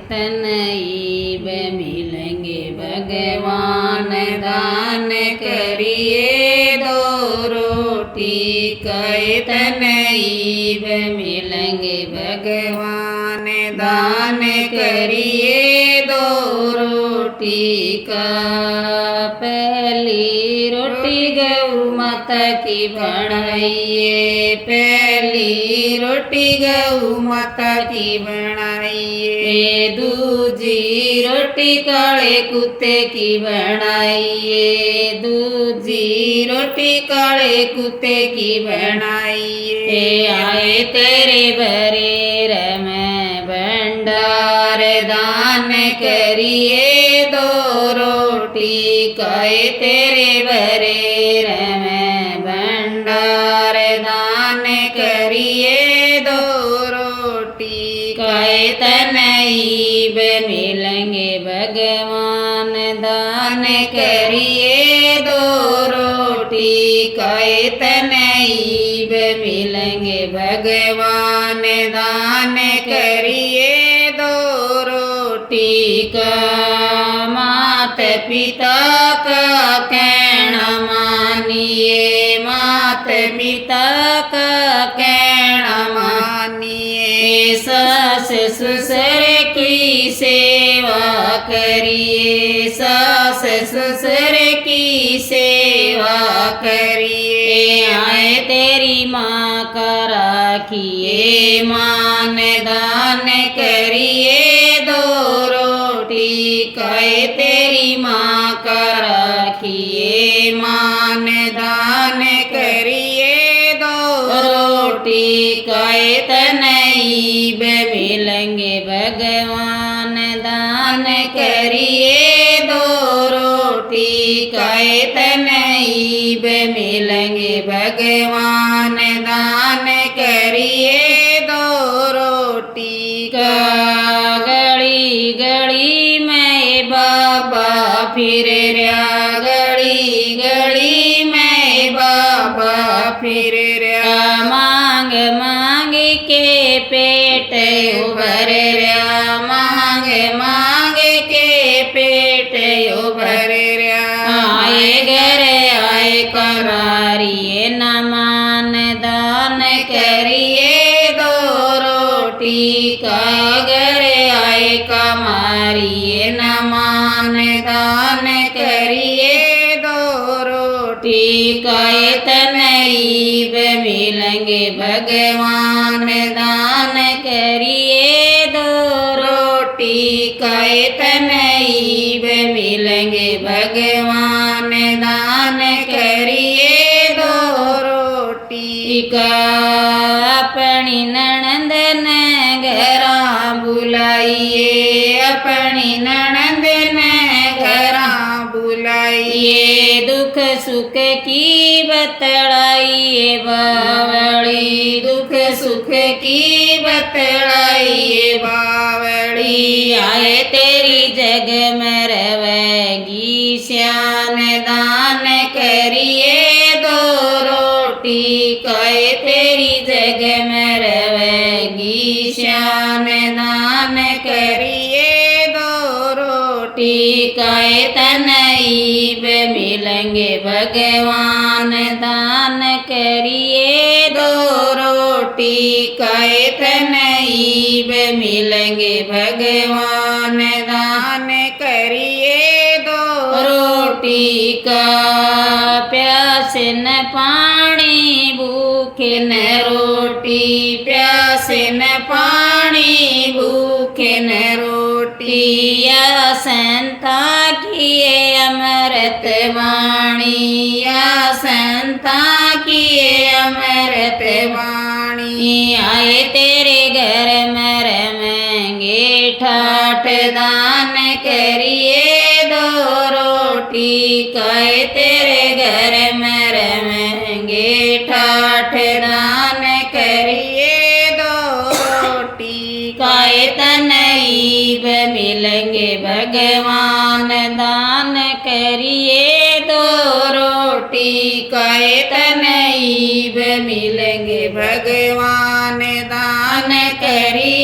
तनईब मिलेंगे भगवान दान करिए दो रोटी कहे तनईब मिलेंगे भगवान दान करिए दो रोटी का। पहली रोटी गौ माता की बनाइए, पहली रोटी गौ माता की बनाइए, दूजी रोटी काले कुत्ते की बनाइए, दूजी रोटी काले कुत्ते की बनाइए। आए तेरे बरेर में भंडार दान करिए दो रोटी कहे तेरे बरेर में भंडार दान करिए दो रोटी कहे तनईब मिलेंगे भगवान दान करिए दो रोटी कहे तनईब मिलेंगे भगवान दान करिए दो रोटी का। मात पिता का कहना मानिए, मात पिता का कहना मानिए, सास ससुर की सेवा करिए, सास ससुर की सेवा करिए। आए तेरी माँ का राखिए मान दान करिए दो रोटी कहे तेरी माँ का राखिए मान दान करिए दो रोटी कहे तनईब मिलेंगे भगवान दान करिए दो रोटी कहे तनईब मिलेंगे भगवान दान करिए दो रोटी का। गली गली में बाबा फिर रहा, गली गली में बाबा फिर रहा, मांग मांग के पेट उभर रहा, मांग मांग के पेट उभर रहा। आए घर आए करारिए न मान दान करिए दो रोटी का। घर आए कमारिए न मान दान करिए दो रोटी कहे तनईब मिलेंगे भगवान दान करिए दो रोटी कहे तनईब मिलेंगे भगवान दान करिए दो रोटी का। अपनी ननंद ने घरा बुलाइए, अपनी ननंद ने घरा बुलाइए, दुख सुख की बतलाइए बावड़ी, दुख सुख की बतलाइए बावड़ी। आए तेरी जग में रवेगी श्यान दान करिए दो रोटी कहे तेरी जग में रवेगी श्यान दान करिए दो रोटी कहे तनईब मिलेंगे भगवान दान करिए दो रोटी कहे तनईब मिलेंगे भगवान दान करिए दो रोटी का। प्यास न पानी भूखे न रोटी, प्यास न पानी भूखे न रोटी, या संता किए अमृत वाणी, या संता किए अमृत वाणी। आए तेरे घर में रमेंगे ठाठ दान करिए दो रोटी कहे तेरे घर में रमेंगे ठाठ दान करिए दो रोटी कहे तनईब मिलेंगे भगवान दान करिए दो रोटी कहे तनईब मिलेंगे भगवान दान करिए